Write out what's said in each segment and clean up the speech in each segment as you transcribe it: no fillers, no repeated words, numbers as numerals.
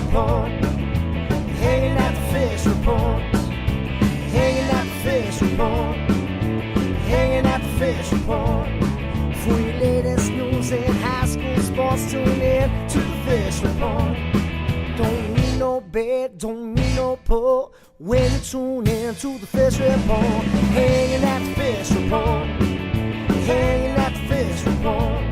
report. Hanging at the fish report. Hanging at the fish report. Hanging at the fish report. For your latest news in high school sports, tune in to the fish report. Don't need no bed, don't need no pull when you tune in to the fish report. Hanging at the fish report. Hanging at the fish report.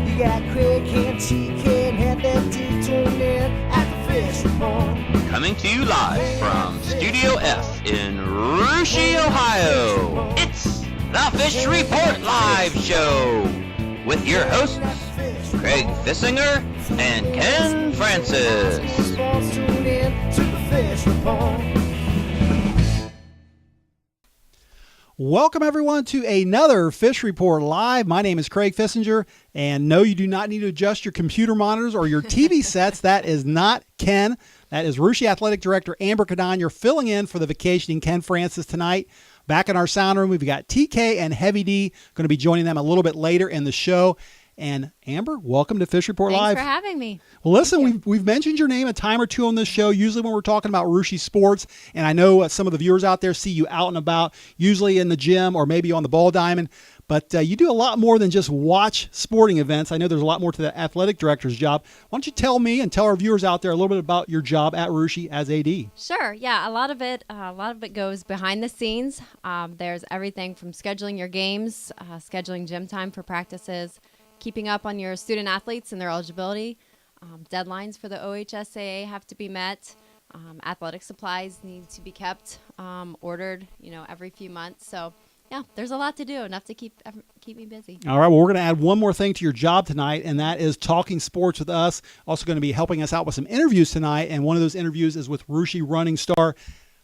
You got Craig and TK and Head D tuned in at the fish report. Coming to you live from Studio F in Russia, Ohio. It's the Fish Report Live Show with your hosts, Craig Fissinger and Ken Francis. Welcome, everyone, to another Fish Report Live. My name is Craig Fissinger, and no, you do not need to adjust your computer monitors or your TV sets. That is not Ken. That is Russia Athletic Director Amber Cadan. You're filling in for the vacationing Ken Francis tonight. Back in our sound room, we've got TK and Heavy D going to be joining them a little bit later in the show. And Amber, welcome to Fish Report Live. Thanks for having me. Well, listen, we've mentioned your name a time or two on this show, usually when we're talking about Russia sports. And I know some of the viewers out there see you out and about, usually in the gym or maybe on the ball diamond. But you do a lot more than just watch sporting events. I know there's a lot more to the athletic director's job. Why don't you tell me and tell our viewers out there a little bit about your job at Russia as AD? Sure. Yeah, a lot of it goes behind the scenes. There's everything from scheduling your games, scheduling gym time for practices, keeping up on your student athletes and their eligibility. Deadlines for the OHSAA have to be met. Athletic supplies need to be kept ordered, every few months. So, yeah, there's a lot to do, enough to keep me busy. All right, well, we're going to add one more thing to your job tonight, and that is talking sports with us. Also going to be helping us out with some interviews tonight, and one of those interviews is with Russia running star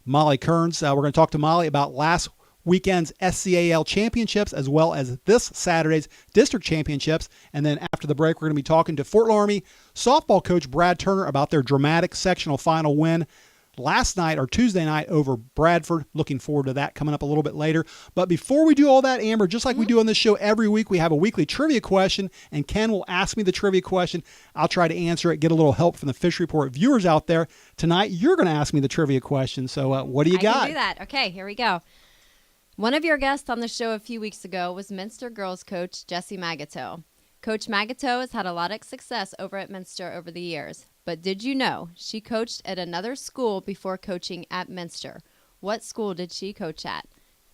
Molly Kearns. We're going to talk to Molly about last weekend's SCAL championships as well as this Saturday's district championships. And then after the break, we're going to be talking to Fort Loramie softball coach Brad Turner about their dramatic sectional final win last night or Tuesday night over Bradford. Looking forward to that coming up a little bit later. But before we do all that, Amber, just like we do on this show every week, we have a weekly trivia question, and Ken will ask me the trivia question. I'll try to answer it, get a little help from the Fish Report viewers out there. Tonight, you're going to ask me the trivia question. So what do you got? I can do that. Okay, here we go. One of your guests on the show a few weeks ago was Minster girls coach Jessie Magato. Coach Magato has had a lot of success over at Minster over the years. But did you know she coached at another school before coaching at Minster? What school did she coach at?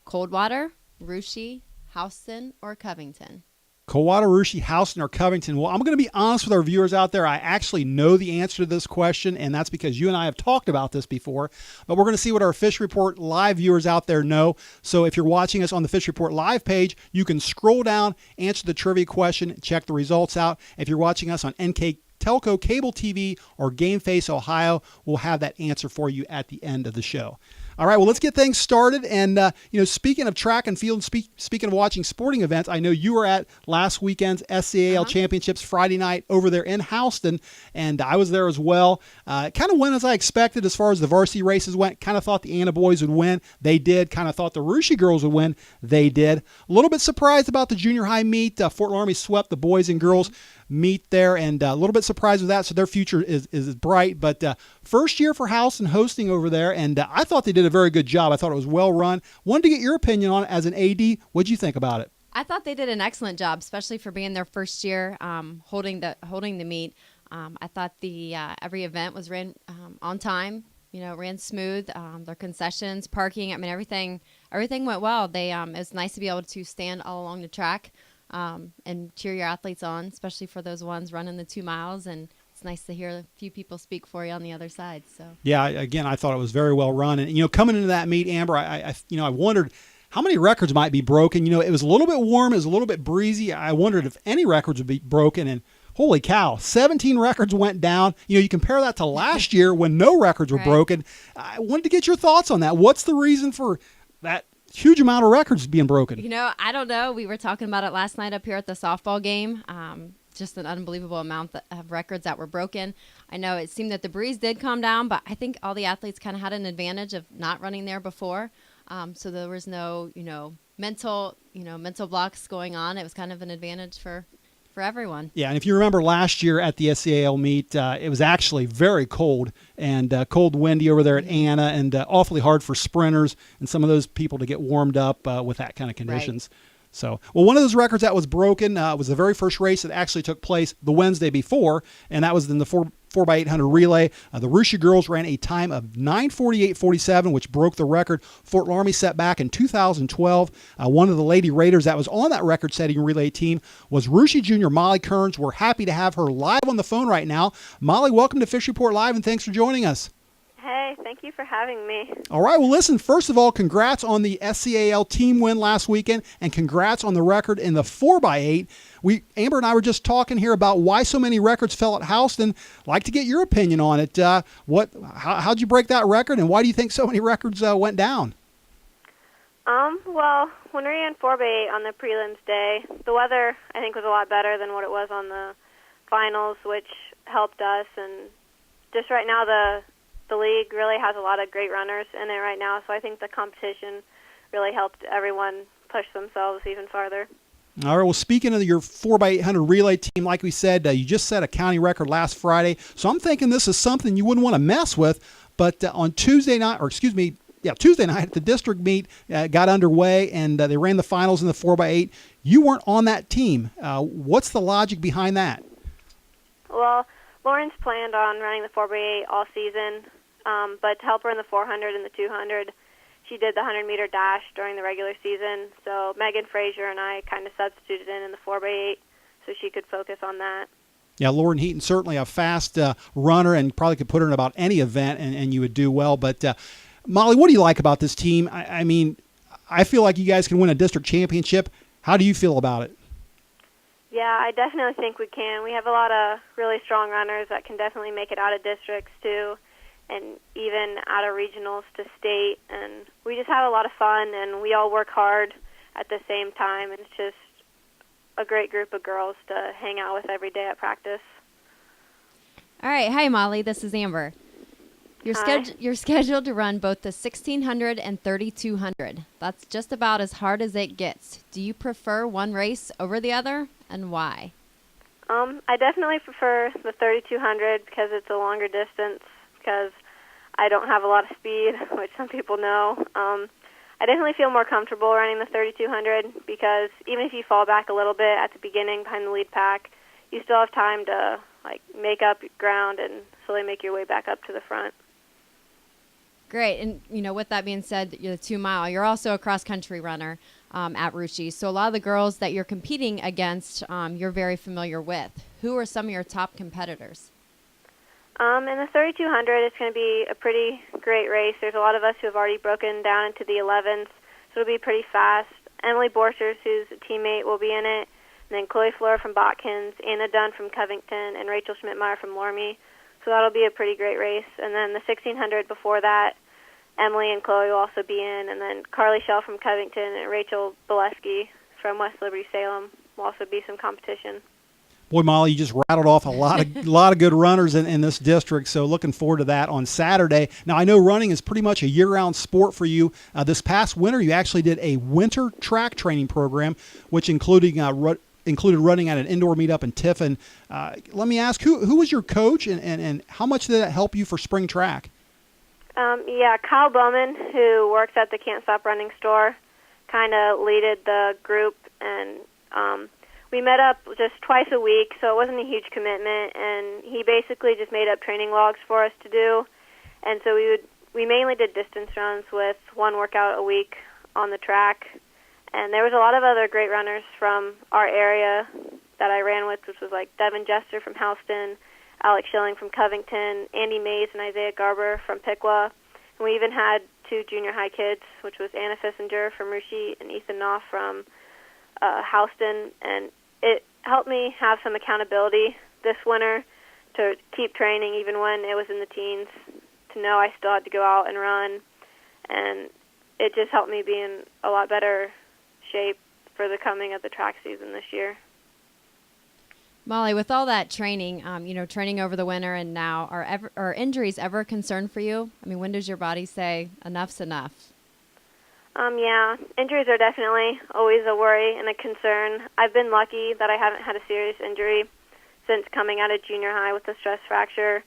Coldwater, Russia, Houston, or Covington? Coldwater, Russia, Houston, or Covington? Well, I'm going to be honest with our viewers out there. I actually know the answer to this question, and that's because you and I have talked about this before. But we're going to see what our Fish Report Live viewers out there know. So if you're watching us on the Fish Report Live page, you can scroll down, answer the trivia question, check the results out. If you're watching us on NK Telco Cable TV or Game Face Ohio, we'll have that answer for you at the end of the show. All right, well, let's get things started. And, speaking of track and field, speaking of watching sporting events, I know you were at last weekend's SCAL Championships Friday night over there in Houston, and I was there as well. Kind of went as I expected as far as the varsity races went. Kind of thought the Anna boys would win. They did. Kind of thought the Russia girls would win. They did. A little bit surprised about the junior high meet. Fort Loramie swept the boys and girls meet there, and a little bit surprised with that, so their future is bright. But first year for Houston hosting over there, and I thought they did a very good job. I thought it was well run. Wanted to get your opinion on it as an AD. What'd you think about it? I thought they did an excellent job, especially for being their first year holding the meet. I thought the every event was ran on time. Ran smooth. Their concessions, parking, everything went well. It was nice to be able to stand all along the track and cheer your athletes on, especially for those ones running the 2 miles. And it's nice to hear a few people speak for you on the other side. So yeah, again, I thought it was very well run. And coming into that meet, Amber, I wondered how many records might be broken. It was a little bit warm, it was a little bit breezy. I wondered if any records would be broken, and holy cow, 17 records went down. You compare that to last year when no records were broken. I wanted to get your thoughts on that. What's the reason for that huge amount of records being broken? I don't know. We were talking about it last night up here at the softball game. Just an unbelievable amount of records that were broken. I know it seemed that the breeze did calm down, but I think all the athletes kind of had an advantage of not running there before. So there was no, mental blocks going on. It was kind of an advantage for for everyone. Yeah, and if you remember last year at the SCAL meet, it was actually very cold and cold windy over there at Anna, and awfully hard for sprinters and some of those people to get warmed up with that kind of conditions. Right. So, well, one of those records that was broken was the very first race that actually took place the Wednesday before, and that was in the 4x800 relay. The Russia girls ran a time of 9:48.47, which broke the record Fort Loramie set back in 2012. One of the Lady Raiders that was on that record-setting relay team was Russia junior Molly Kearns. We're happy to have her live on the phone right now. Molly, welcome to Fish Report Live, and thanks for joining us. Hey, thank you for having me. All right, well, listen, first of all, congrats on the SCAL team win last weekend, and congrats on the record in the 4x8. Amber and I were just talking here about why so many records fell at Houston. Like to get your opinion on it. How'd you break that record, and why do you think so many records went down? Well, when we ran 4x8 on the prelims day, the weather, I think, was a lot better than what it was on the finals, which helped us. And just right now, the league really has a lot of great runners in it right now, so I think the competition really helped everyone push themselves even farther. All right, well, speaking of your 4x800 relay team, like we said, you just set a county record last Friday, so I'm thinking this is something you wouldn't want to mess with, but on Tuesday night at the district meet got underway, and they ran the finals in the 4x8. You weren't on that team. What's the logic behind that? Well, Lauren's planned on running the 4x8 all season, but to help her in the 400 and the 200, she did the 100-meter dash during the regular season. So Megan Frazier and I kind of substituted in the 4x8 so she could focus on that. Yeah, Lauren Heaton, certainly a fast runner, and probably could put her in about any event, and you would do well. But, Molly, what do you like about this team? I mean, I feel like you guys can win a district championship. How do you feel about it? Yeah, I definitely think we can. We have a lot of really strong runners that can definitely make it out of districts, too, and even out of regionals to state. And we just have a lot of fun, and we all work hard at the same time. And it's just a great group of girls to hang out with every day at practice. All right. Hi, Molly. This is Amber. You're scheduled to run both the 1600 and 3200. That's just about as hard as it gets. Do you prefer one race over the other, and why? I definitely prefer the 3200 because it's a longer distance, because I don't have a lot of speed, which some people know. I definitely feel more comfortable running the 3200 because even if you fall back a little bit at the beginning behind the lead pack, you still have time to make up ground and slowly make your way back up to the front. Great. And, with that being said, you're the 2 mile. You're also a cross-country runner at Russia. So a lot of the girls that you're competing against, you're very familiar with. Who are some of your top competitors? In the 3200, it's going to be a pretty great race. There's a lot of us who have already broken down into the 11s, so it'll be pretty fast. Emily Borchers, who's a teammate, will be in it. And then Chloe Fleur from Botkins, Anna Dunn from Covington, and Rachel Schmidtmeyer from Loramie. So that'll be a pretty great race. And then the 1600 before that, Emily and Chloe will also be in, and then Carly Shell from Covington and Rachel Bolesky from West Liberty-Salem will also be some competition. Boy, Molly, you just rattled off a lot of good runners in this district, so looking forward to that on Saturday. Now, I know running is pretty much a year-round sport for you. This past winter, you actually did a winter track training program, which included running at an indoor meetup in Tiffin. Let me ask, who was your coach, and how much did that help you for spring track? Kyle Bowman, who works at the Can't Stop Running store, kind of leaded the group, and we met up just twice a week, so it wasn't a huge commitment, and he basically just made up training logs for us to do, and so we mainly did distance runs with one workout a week on the track, and there was a lot of other great runners from our area that I ran with, which was like Devin Jester from Houston, Alex Schilling from Covington, Andy Mays and Isaiah Garber from Piqua. And we even had 2 junior high kids, which was Anna Fissinger from Russia and Ethan Knopf from Houston. And it helped me have some accountability this winter to keep training even when it was in the teens, to know I still had to go out and run. And it just helped me be in a lot better shape for the coming of the track season this year. Molly, with all that training, training over the winter and now, are injuries ever a concern for you? I mean, when does your body say enough's enough? Yeah, injuries are definitely always a worry and a concern. I've been lucky that I haven't had a serious injury since coming out of junior high with a stress fracture,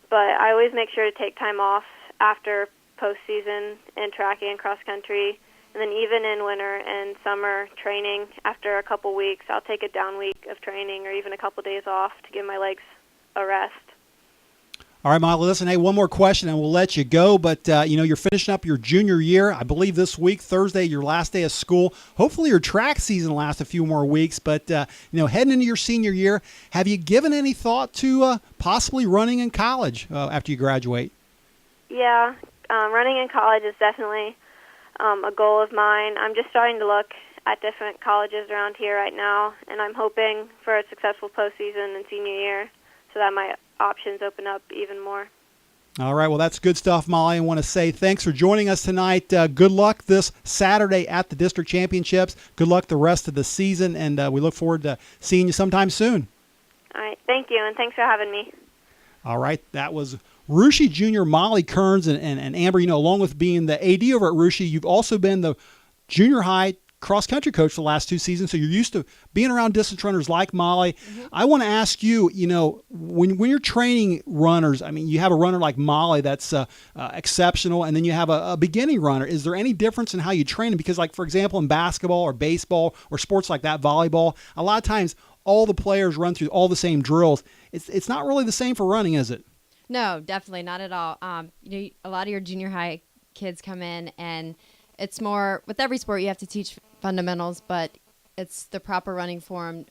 but I always make sure to take time off after postseason in track and cross country, and then even in winter and summer training, after a couple weeks, I'll take a down week of training or even a couple days off to give my legs a rest. All right, Molly, listen, hey, one more question and we'll let you go. But, you're finishing up your junior year, I believe this week, Thursday, your last day of school. Hopefully your track season lasts a few more weeks. But, heading into your senior year, have you given any thought to possibly running in college after you graduate? Yeah, running in college is definitely a goal of mine. I'm just starting to look at different colleges around here right now, and I'm hoping for a successful postseason in senior year so that my options open up even more. All right, well, that's good stuff, Molly. I want to say thanks for joining us tonight. Good luck this Saturday at the district championships. Good luck the rest of the season, and we look forward to seeing you sometime soon. All right, thank you, and thanks for having me. All right, that was Russia Junior Molly Kearns, and Amber, along with being the AD over at Russia, you've also been the junior high cross-country coach for the last 2 seasons, so you're used to being around distance runners like Molly. Mm-hmm. I want to ask you, when you're training runners, you have a runner like Molly that's exceptional, and then you have a beginning runner. Is there any difference in how you train them? Because, like, for example, in basketball or baseball or sports like that, volleyball, a lot of times all the players run through all the same drills. It's not really the same for running, is it? No, definitely not at all. A lot of your junior high kids come in, and it's more, with every sport you have to teach fundamentals, but it's the proper running form.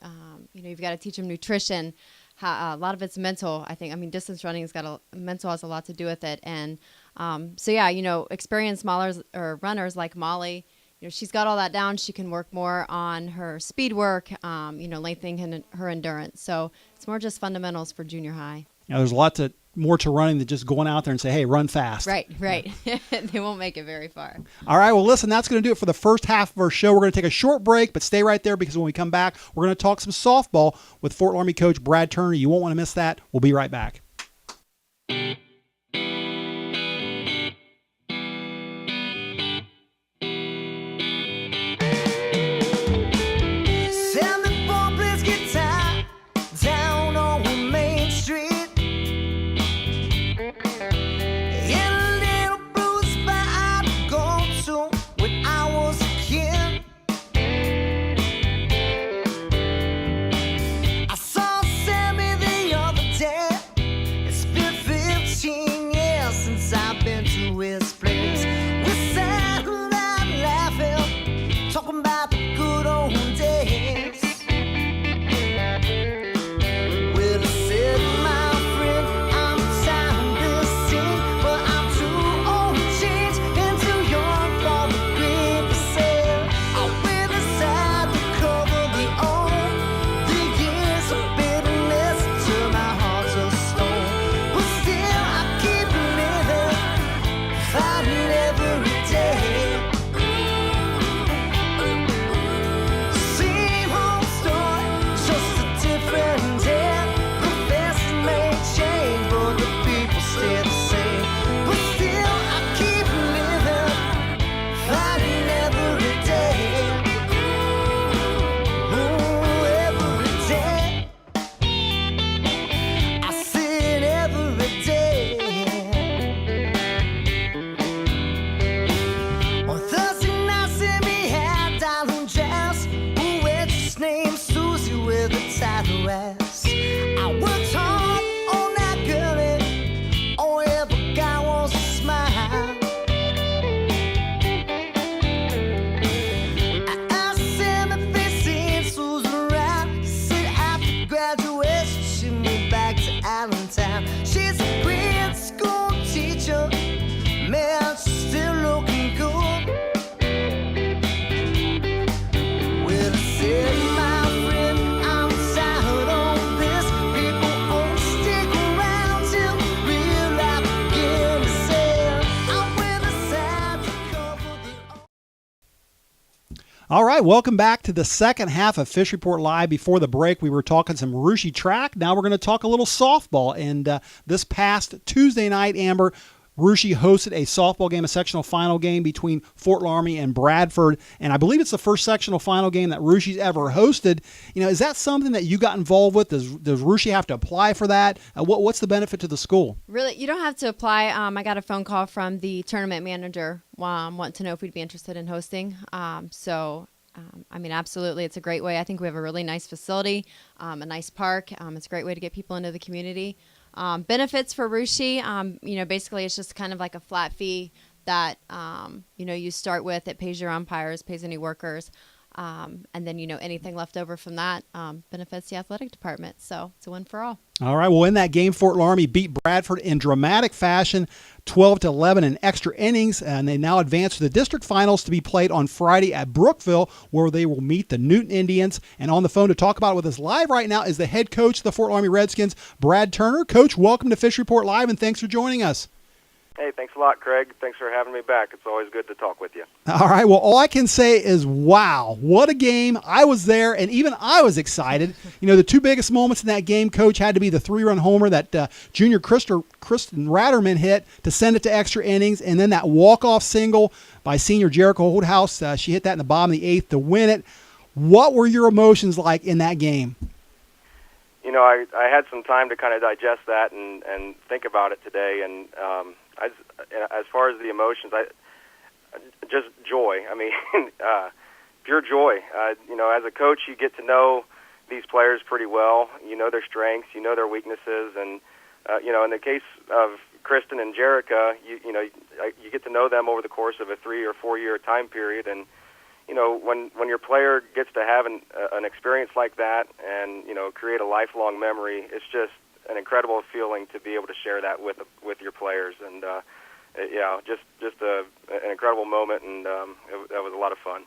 You've got to teach them nutrition. A lot of it's mental, I think. Distance running mental has a lot to do with it. And experienced runners like Molly, she's got all that down. She can work more on her speed work, lengthening her endurance. So it's more just fundamentals for junior high. There's a lot more to running than just going out there and say, hey, run fast. Right. They won't make it very far. All right, well, listen, that's going to do it for the first half of our show. We're going to take a short break, but stay right there because when we come back, we're going to talk some softball with Fort Loramie coach Brad Turner. You won't want to miss that. We'll be right back. All right, welcome back to the second half of Fish Report Live. Before the break, we were talking some Russia track. Now we're going to talk a little softball. And this past Tuesday night, Amber, Russia hosted a softball game, a sectional final game between Fort Loramie and Bradford, and I believe it's the first sectional final game that Russia's ever hosted. Is that something that you got involved with? Does Russia have to apply for that? What's the benefit to the school? Really, you don't have to apply. I got a phone call from the tournament manager wanting to know if we'd be interested in hosting. Absolutely, it's a great way. I think we have a really nice facility, a nice park. It's a great way to get people into the community. Benefits for Rushi, basically it's just kind of like a flat fee that, you start with. It pays your umpires, pays any workers. And then, anything left over from that benefits the athletic department. So it's a win for all. All right. Well, in that game, Fort Loramie beat Bradford in dramatic fashion, 12-11 in extra innings, and they now advance to the district finals to be played on Friday at Brookville, where they will meet the Newton Indians. And on the phone to talk about it with us live right now is the head coach of the Fort Loramie Redskins, Brad Turner. Coach, welcome to Fish Report Live, and thanks for joining us. Hey, thanks a lot, Craig. Thanks for having me back. It's always good to talk with you. All right. Well, all I can say is, wow, what a game. I was there, and even I was excited. The two biggest moments in that game, Coach, had to be the 3-run homer that junior Kristen Ratterman hit to send it to extra innings, and then that walk-off single by senior Jericho Holdhouse. She hit that in the bottom of the 8th to win it. What were your emotions like in that game? I had some time to kind of digest that and think about it today, and as far as the emotions, just joy. Pure joy. As a coach, you get to know these players pretty well. You know their strengths, you know their weaknesses, and in the case of Kristen and Jerica, you get to know them over the course of a 3 or 4 year time period, and when your player gets to have an experience like that and create a lifelong memory, it's just an incredible feeling to be able to share that with your players, and just an incredible moment, and that was a lot of fun.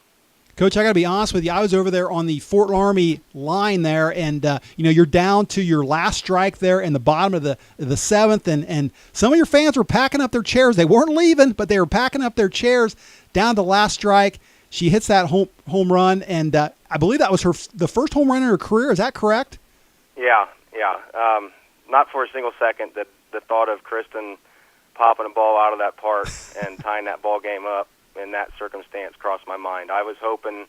Coach, I got to be honest with you. I was over there on the Fort Loramie line there, and you're down to your last strike there in the bottom of the 7th, and some of your fans were packing up their chairs. They weren't leaving, but they were packing up their chairs down to the last strike. She hits that home run, and I believe that was the first home run in her career. Is that correct? Yeah. Not for a single second that the thought of Kristen popping a ball out of that park and tying that ball game up in that circumstance crossed my mind. I was hoping,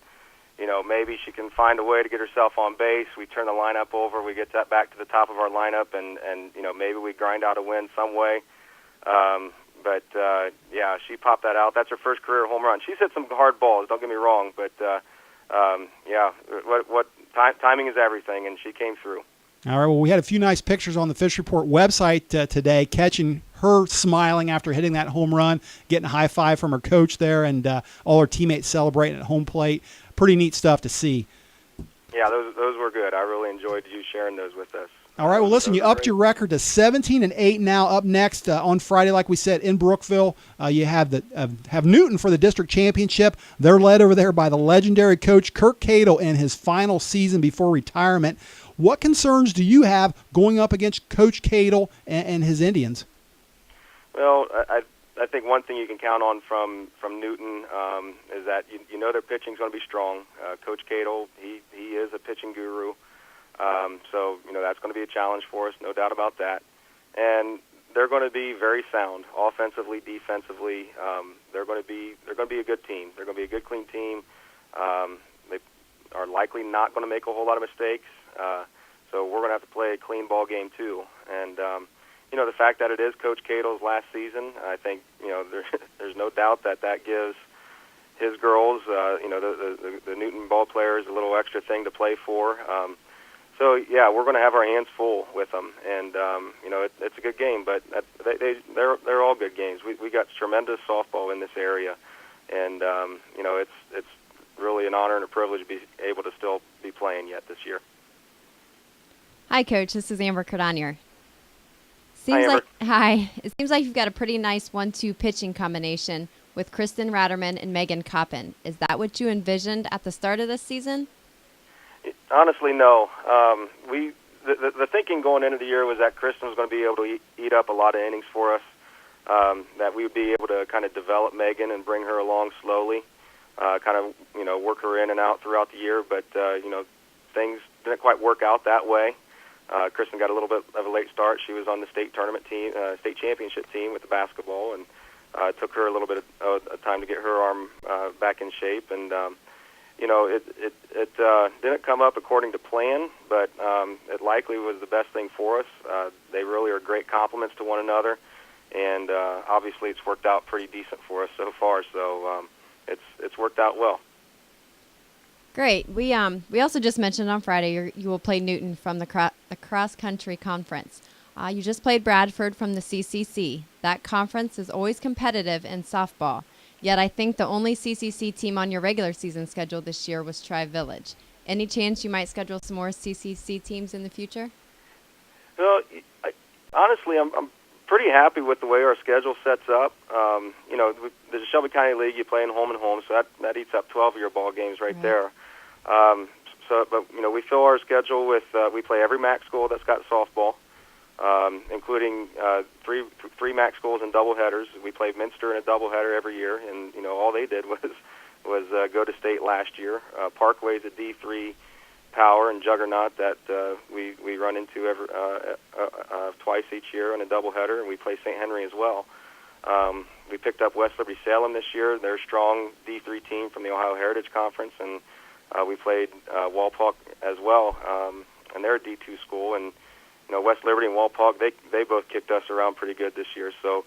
maybe she can find a way to get herself on base. We turn the lineup over. We get that back to the top of our lineup, and maybe we grind out a win some way. But she popped that out. That's her first career home run. She's hit some hard balls, don't get me wrong, but timing is everything, and she came through. All right, well, we had a few nice pictures on the Fish Report website today, catching her smiling after hitting that home run, getting a high five from her coach there, and all her teammates celebrating at home plate. Pretty neat stuff to see. Yeah, those were good. I really enjoyed you sharing those with us. All right, well, listen, you upped your record to 17-8 now. Up next on Friday, like we said, in Brookville, you have Newton for the district championship. They're led over there by the legendary coach Kirk Cadle in his final season before retirement. What concerns do you have going up against Coach Cadle and his Indians? Well, I think one thing you can count on from Newton is that you know their pitching's going to be strong. Coach Cadle, he is a pitching guru. So that's going to be a challenge for us, no doubt about that. And they're going to be very sound, offensively, defensively. They're going to be a good team. They're going to be a good, clean team. They are likely not going to make a whole lot of mistakes. So we're going to have to play a clean ball game too. And the fact that it is Coach Cadle's last season, I think there's no doubt that gives his girls, the Newton ball players, a little extra thing to play for. So we're going to have our hands full with them, and it's a good game. But they're all good games. We got tremendous softball in this area, and it's really an honor and a privilege to be able to still be playing yet this year. Hi, Coach. This is Amber Cordonier. Hi. It seems like you've got a pretty nice 1-2 pitching combination with Kristen Ratterman and Megan Coppin. Is that what you envisioned at the start of this season? Honestly, no. The thinking going into the year was that Kristen was going to be able to eat up a lot of innings for us, that we would be able to kind of develop Megan and bring her along slowly, work her in and out throughout the year. But, things didn't quite work out that way. Kristen got a little bit of a late start. She was on the state tournament team, state championship team with the basketball, and it took her a little bit of time to get her arm back in shape. And it didn't come up according to plan, but it likely was the best thing for us. They really are great complements to one another, and obviously it's worked out pretty decent for us so far. So it's worked out well. Great. We also just mentioned on Friday you will play Newton from the cross country conference. You just played Bradford from the CCC. That conference is always competitive in softball. Yet I think the only CCC team on your regular season schedule this year was Tri-Village. Any chance you might schedule some more CCC teams in the future? Well, honestly, I'm pretty happy with the way our schedule sets up. The Shelby County League, you play in home and home, so that eats up 12 of your ball games right there. But we fill our schedule with we play every MAC school that's got softball, including three MAC schools in doubleheaders. We played Minster in a doubleheader every year, and all they did was go to state last year. Parkway's a D3 power and juggernaut that we run into twice each year in a doubleheader, and we play St. Henry as well. We picked up West Liberty Salem this year. They're a strong D3 team from the Ohio Heritage Conference, and we played Walpock as well, and they're a D2 school. And West Liberty and Walpock, they both kicked us around pretty good this year. So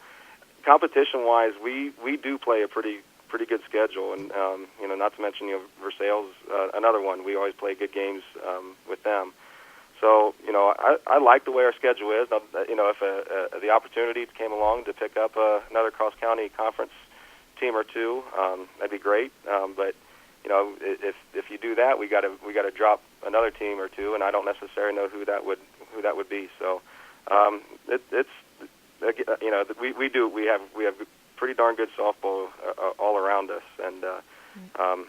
competition-wise, we do play a pretty good schedule, and not to mention Versailles, another one. We always play good games with them. So I like the way our schedule is. If the opportunity came along to pick up another cross county conference team or two, that'd be great. But if you do that, we got to drop another team or two, and I don't necessarily know who that would be. So we have pretty darn good softball all around us, and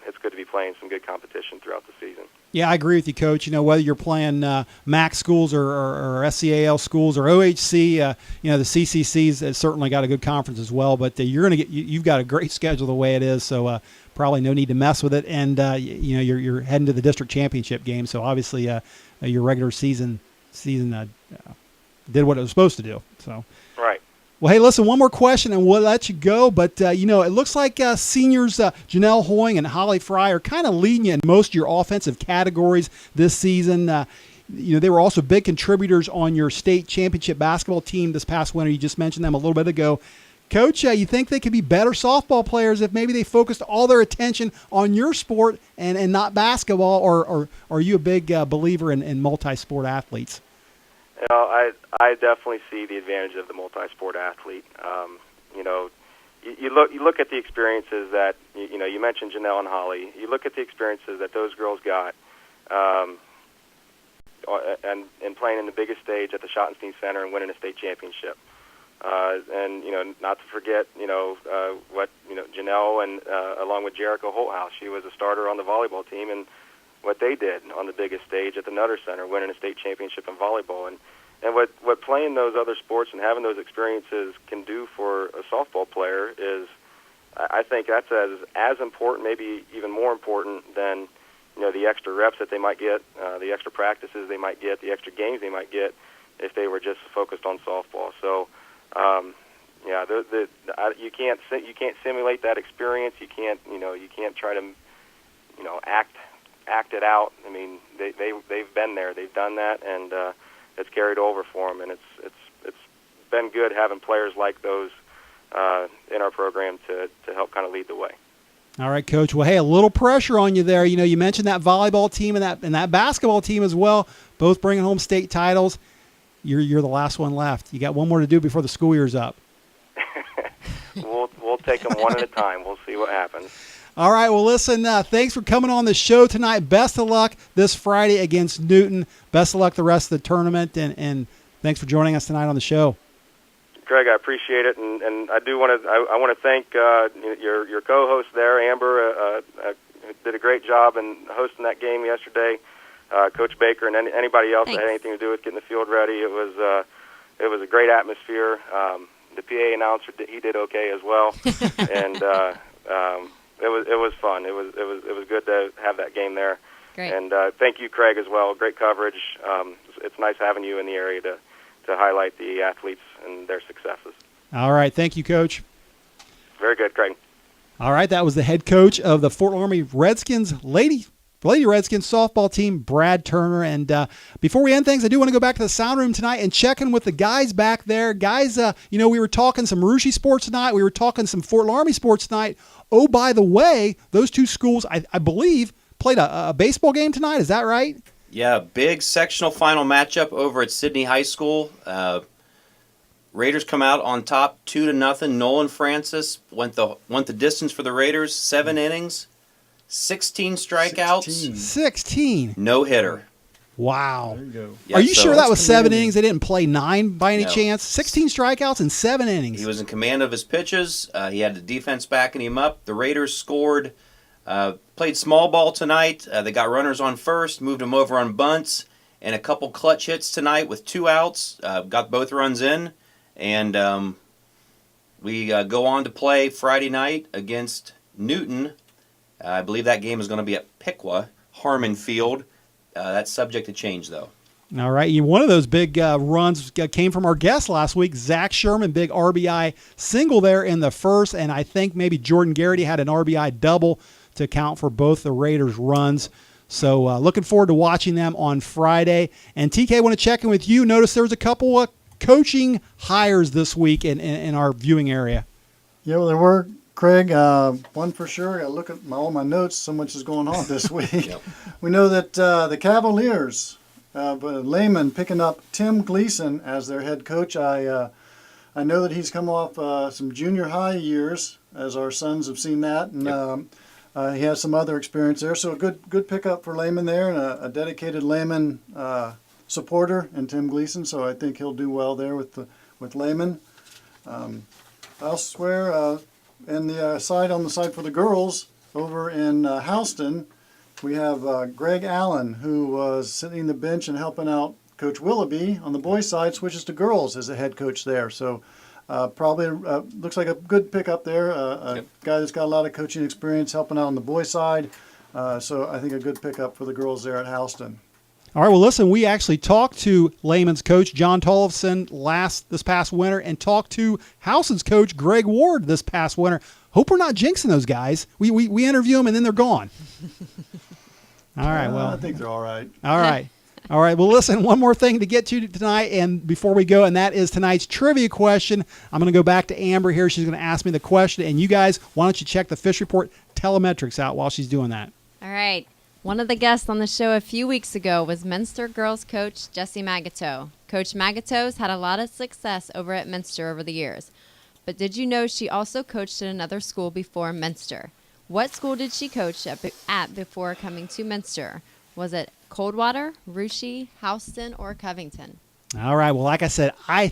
it's good to be playing some good competition throughout the season. Yeah, I agree with you, Coach. Whether you're playing MAC schools or SCAL schools or OHC, the CCC's has certainly got a good conference as well. But you've got a great schedule the way it is, so probably no need to mess with it. And you're heading to the district championship game, so obviously your regular season did what it was supposed to do. So right. Well, hey, listen, one more question and we'll let you go. But, it looks like seniors Janelle Hoying and Holly Fry are kind of leading you in most of your offensive categories this season. They were also big contributors on your state championship basketball team this past winter. You just mentioned them a little bit ago. Coach, you think they could be better softball players if maybe they focused all their attention on your sport and not basketball, or are you a big believer in multi-sport athletes? I definitely see the advantage of the multi-sport athlete. You look at the experiences that you mentioned Janelle and Holly. You look at the experiences that those girls got, and playing in the biggest stage at the Schottenstein Center and winning a state championship. And not to forget what Janelle and along with Jericho Holthouse, she was a starter on the volleyball team, and what they did on the biggest stage at the Nutter Center, winning a state championship in volleyball. And what playing those other sports and having those experiences can do for a softball player is, I think that's as important, maybe even more important than the extra reps that they might get, the extra practices they might get, the extra games they might get if they were just focused on softball. So you can't simulate that experience. You can't try to act it out. I mean, they've been there, they've done that, and it's carried over for them, and it's been good having players like those in our program to help kind of lead the way. All right, Coach. Well, hey, a little pressure on you there. You mentioned that volleyball team and that basketball team as well, both bringing home state titles. You're the last one left. You got one more to do before the school year's up. We'll take them one at a time. We'll see what happens. All right, well, listen, thanks for coming on the show tonight. Best of luck this Friday against Newton. Best of luck the rest of the tournament, and thanks for joining us tonight on the show. Greg, I appreciate it, and I do want to thank your co-host there, Amber, did a great job in hosting that game yesterday. Coach Baker and anybody else that had anything to do with getting the field ready. It was a great atmosphere. The PA announcer, he did okay as well, and it was fun. It was good to have that game there. Great. And thank you, Craig, as well. Great coverage. it's nice having you in the area to highlight the athletes and their successes. All right. Thank you, Coach. Very good, Craig. All right. That was the head coach of the Fort Loramie Redskins Lady Redskins softball team, Brad Turner. And before we end things, I do want to go back to the sound room tonight and check in with the guys back there. Guys, we were talking some Russia sports tonight. We were talking some Fort Loramie sports tonight. Oh, by the way, those two schools, I believe, played a baseball game tonight. Is that right? Yeah, big sectional final matchup over at Sydney High School. Raiders come out on top 2-0. Nolan Francis went the distance for the Raiders, 7 innings, 16 strikeouts. 16. No hitter. Wow. There you go. Yeah, Are you so sure that was 7 commanding. innings? They didn't play 9 by any No. chance? 16 strikeouts in 7 innings. He was in command of his pitches. He had the defense backing him up. The Raiders scored. Played small ball tonight. They got runners on first, moved them over on bunts, and a couple clutch hits tonight with 2 outs. Got both runs in, and we go on to play Friday night against Newton. I believe that game is going to be at Piqua, Harmon Field. That's subject to change, though. All right. One of those big runs came from our guest last week, Zach Sherman, big RBI single there in the first, and I think maybe Jordan Garrity had an RBI double to account for both the Raiders' runs. So looking forward to watching them on Friday. And TK, I want to check in with you. Notice there was a couple of coaching hires this week in our viewing area. Yeah, well, there were, Craig. One for sure. I look at all my notes. So much is going on this week. Yep. We know that the Cavaliers, Lehman picking up Tim Gleason as their head coach. I know that he's come off some junior high years, as our sons have seen that, and he has some other experience there. So a good pickup for Lehman there, and a dedicated Lehman supporter in Tim Gleason. So I think he'll do well there with Lehman. Elsewhere, on the side for the girls over in Houston, we have Greg Allen, who was sitting the bench and helping out Coach Willoughby. On the boys' side, switches to girls as the head coach there. So probably looks like a good pickup there. A guy that's got a lot of coaching experience helping out on the boys' side. So I think a good pickup for the girls there at Houston. All right, well, listen, we actually talked to Lehman's coach, John Tollefson, this past winter, and talked to Houston's coach, Greg Ward, this past winter. Hope we're not jinxing those guys. We interview them, and then they're gone. All right, well. I think they're all right. All right. All right, well, listen, one more thing to get to tonight, and before we go, and that is tonight's trivia question. I'm going to go back to Amber here. She's going to ask me the question, and you guys, why don't you check the Fish Report telemetrics out while she's doing that? All right. One of the guests on the show a few weeks ago was Minster girls coach Jessie Magato. Coach Magato's had a lot of success over at Minster over the years. But did you know she also coached at another school before Minster? What school did she coach at before coming to Minster? Was it Coldwater, Russia, Houston, or Covington? All right, well, like I said, I'm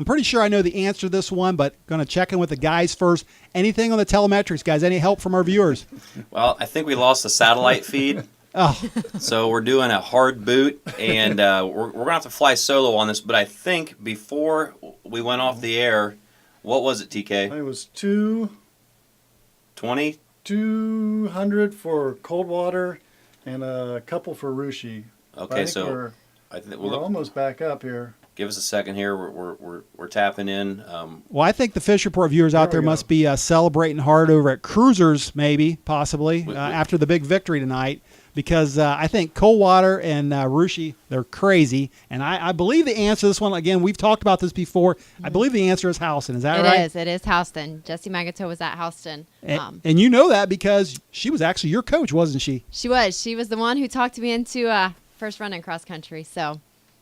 pretty sure I know the answer to this one, but going to check in with the guys first. Anything on the telemetrics, guys? Any help from our viewers? Well, I think we lost the satellite feed. Oh, So we're doing a hard boot, and we're going to have to fly solo on this. But I think before we went off the air, what was it, TK? It was 20? 200 for Coldwater and a couple for Russia. Okay, so I think we're almost back up here. Give us a second here. We're tapping in. well, I think the Fish Report viewers out There there we go. must be celebrating hard over at Cruisers, maybe, possibly, after the big victory tonight, because I think Coldwater and Russia, they're crazy. And I believe the answer to this one, again, we've talked about this before. I believe the answer is Houston. Is that right? It is Houston. Jessie Magato was at Houston. And you know that because she was actually your coach, wasn't she? She was the one who talked me into first run in cross country. So,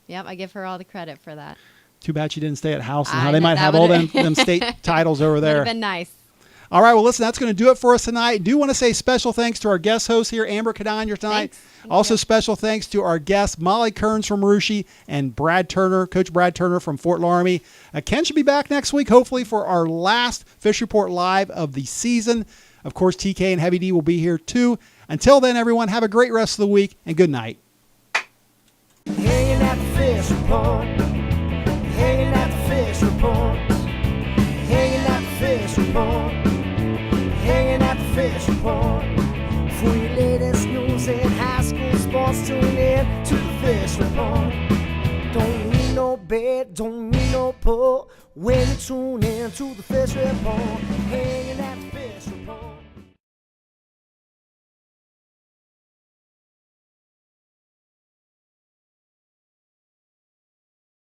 yep, I give her all the credit for that. Too bad she didn't stay at Houston. I How they know, might that have all would've- them state titles over Would there. have been nice. All right, well, listen, that's going to do it for us tonight. Do want to say special thanks to our guest host here, Amber Cadanya, tonight. Thanks. Thank Also, you. special thanks to our guests, Molly Kearns from Russia and Coach Brad Turner from Fort Loramie. Ken should be back next week, hopefully, for our last Fish Report Live of the season. Of course, TK and Heavy D will be here, too. Until then, everyone, have a great rest of the week, and good night. Hanging at the Fish Report. Hanging at the Fish Report. Hanging at the Fish Report. Hanging at the Fish Report. For your latest news in high school sports, tune in to the Fish Report. when you tune in to the Fish Report.